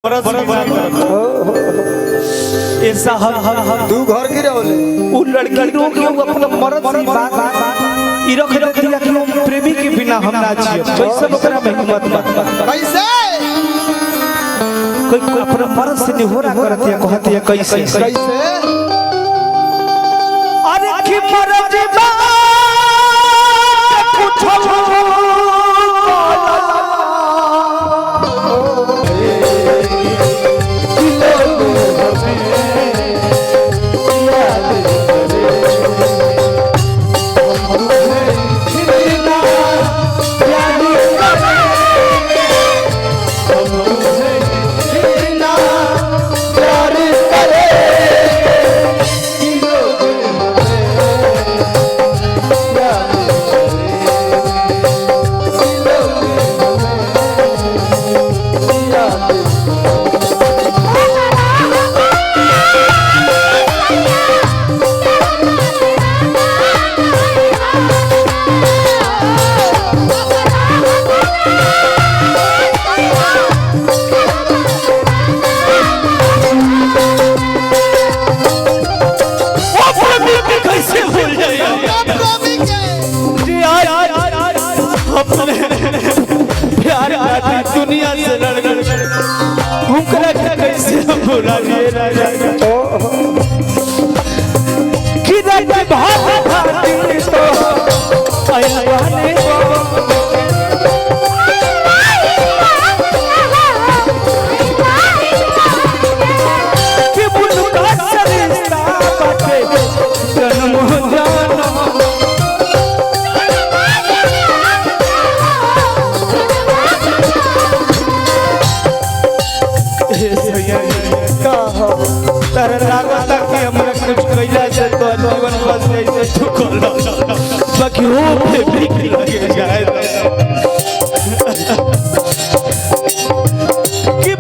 ऐसा तू घर की रहोले वो लड़की लोग अपना मर्द से बात ई रख दिया कि हम प्रेमी के बिना हम ना जिए कैसे ओकरा में हिम्मत कैसे कोई अपना मर्द से निहोरा करत है कहत है कैसे कैसे अरे की मर्द बा कुछ दुनिया से लड़ कैसे भुला दिए कि कुछ कैला से तो जीवन बस ऐसे ठुकर बाकी हो भी लगे जाए कि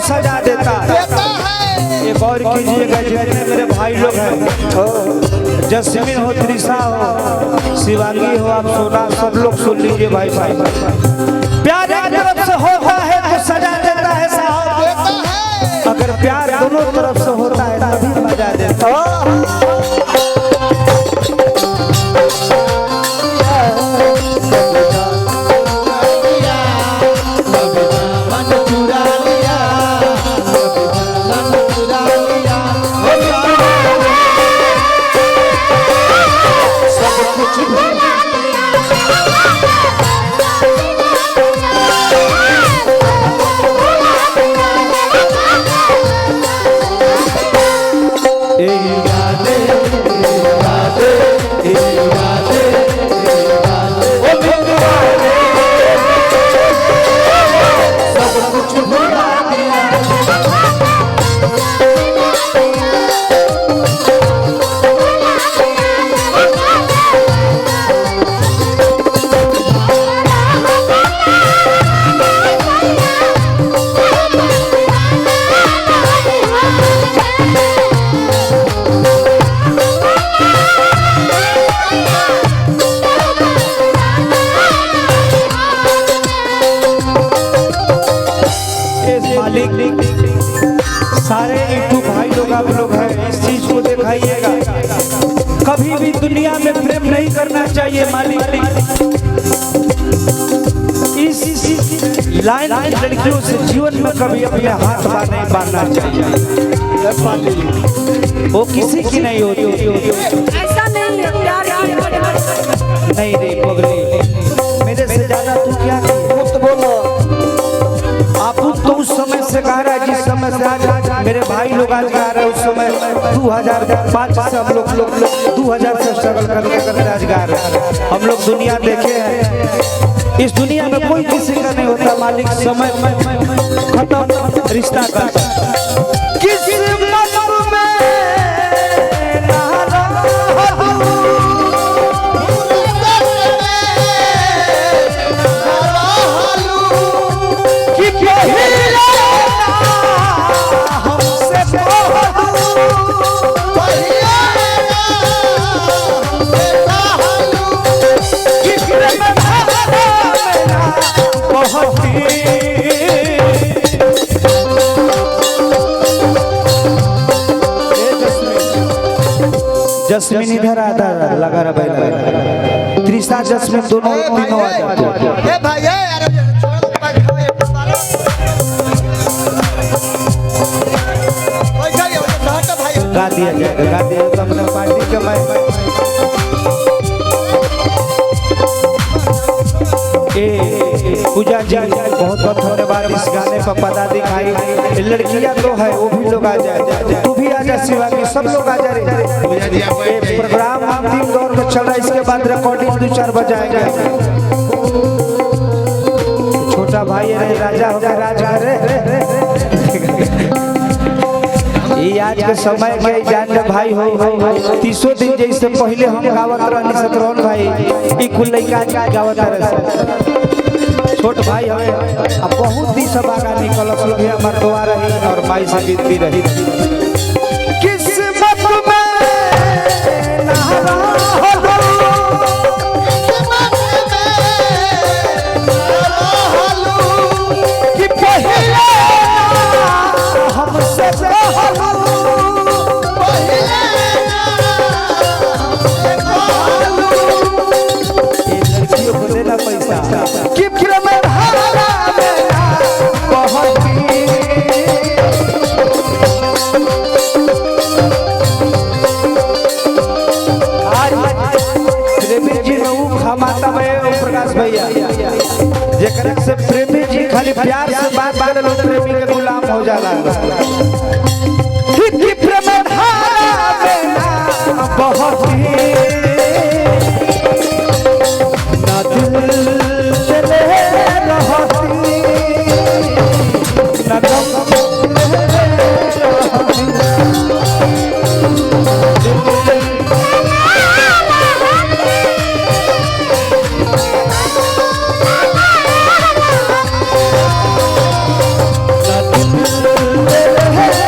सजा देता है। एक और कीजिएगा जितने मेरे भाई लोग हैं, जस्मीन हो, त्रिशा हो, शिवांगी हो, आप सोना सब लोग सुन लीजिए भाई भाई। प्यार एक तरफ से होता है तो सजा देता है साहब, अगर प्यार दोनों तरफ से होता है तभी मजा देता है। सब कुछ आप लोग हैं, इस चीज को दिखाइएगा। कभी भी दुनिया में प्रेम नहीं करना चाहिए मालिक। इस लाइन लड़कियों से जीवन में कभी अपने हाथ नहीं बांधना चाहिए। वो किसी की नहीं होती। ऐसा नहीं है प्यार नहीं रे पगली, मेरे से ज्यादा तू क्या बोलो। आप तो उस समय से गा रहा है जिस समय से आज मेरे भाई लोग आज गा रहे हैं। उस समय 2005 से हम लोग 2000 से स्ट्रगल करते आज गा रहे हैं। हम लोग दुनिया देखे हैं, इस दुनिया में कोई किसी का नहीं होता मालिक। समय खत्म, रिश्ता का जस्मिन इधर आधा लगा रहा भाई, त्रिशा जस्मिन दोनों तीनों आ जाते। ए भाई यार गा दिया जाएगा, गा दिया तो अपने पार्टी के मैं पूजा जी बहुत बहुत धन्यवाद इस गाने पर पता दिखाई। लड़कियां तो है वो भी लोग आ जाए, तू भी आ जा शिवा की, सब लोग आ जा रहे। प्रोग्राम अंतिम दौर में चल रहा है, इसके बाद रिकॉर्डिंग 2-4 बजाएंगे। छोटा भाई है राजा होगा राजघर। ये आज के समय के जान भाई हो 30 दिन जैसे पहले हम गावत रहनी सतरौन भाई ई कुल लइका गावत रहे। छोट भाई हवे अब बहुत दिन सब आगा निकल भी हमार दुआ रही और माई से बीतती रही। किस्मत में नहरा कि पहले हमसे लड़कियों को देना पैसा कि प्रकाश भैया जेकरा से प्रेमी जी खाली प्यार से बात करे लोग प्रेमी के गुलाम हो जाला। कि प्रेम धारा में बहुत ही ना दिल चले रहती ना गम है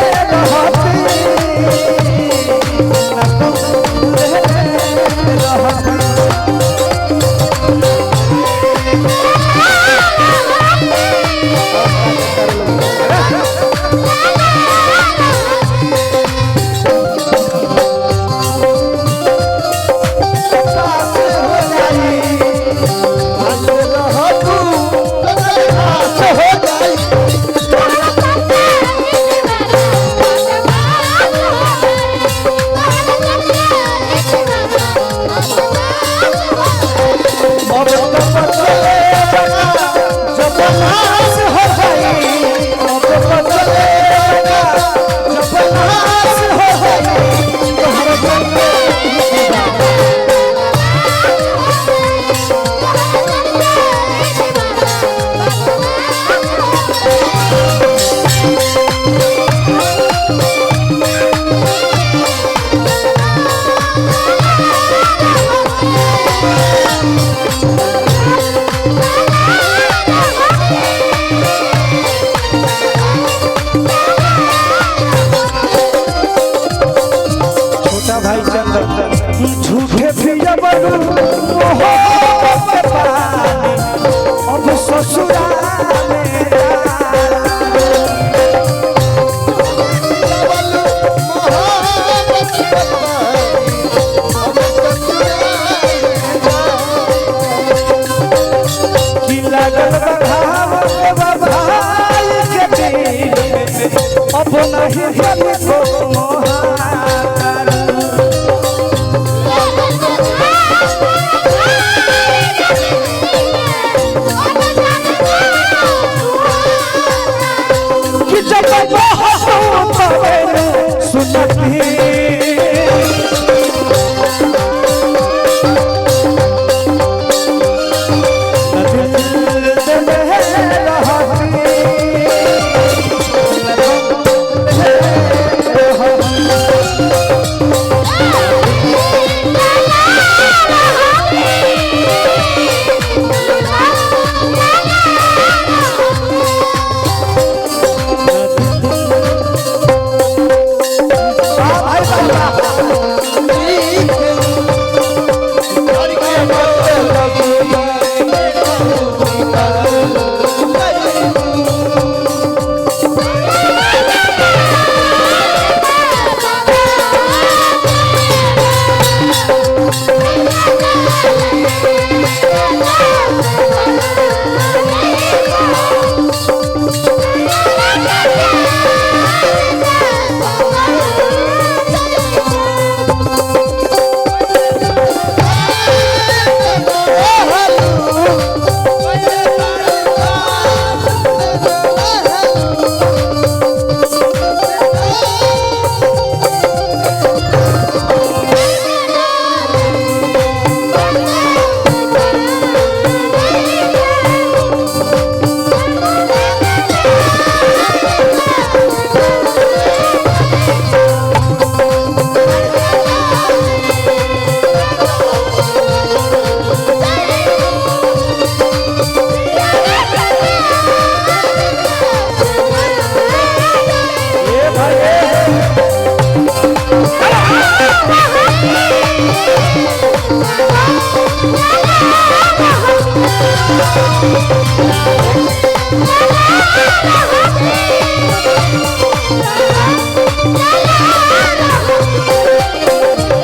लगल बघाव भाई के दिल में अब नहीं हमको मोहार कि जब बहुत सुनती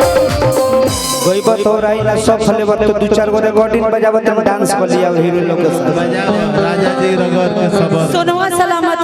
कोई बात हो रही ना सब फले बात तो दो चार गो रिकॉर्डिंग बजावत हम डांस कर लिया हीरो लोग के साथ राजा जी रगड़ के सब सोनवा सलामत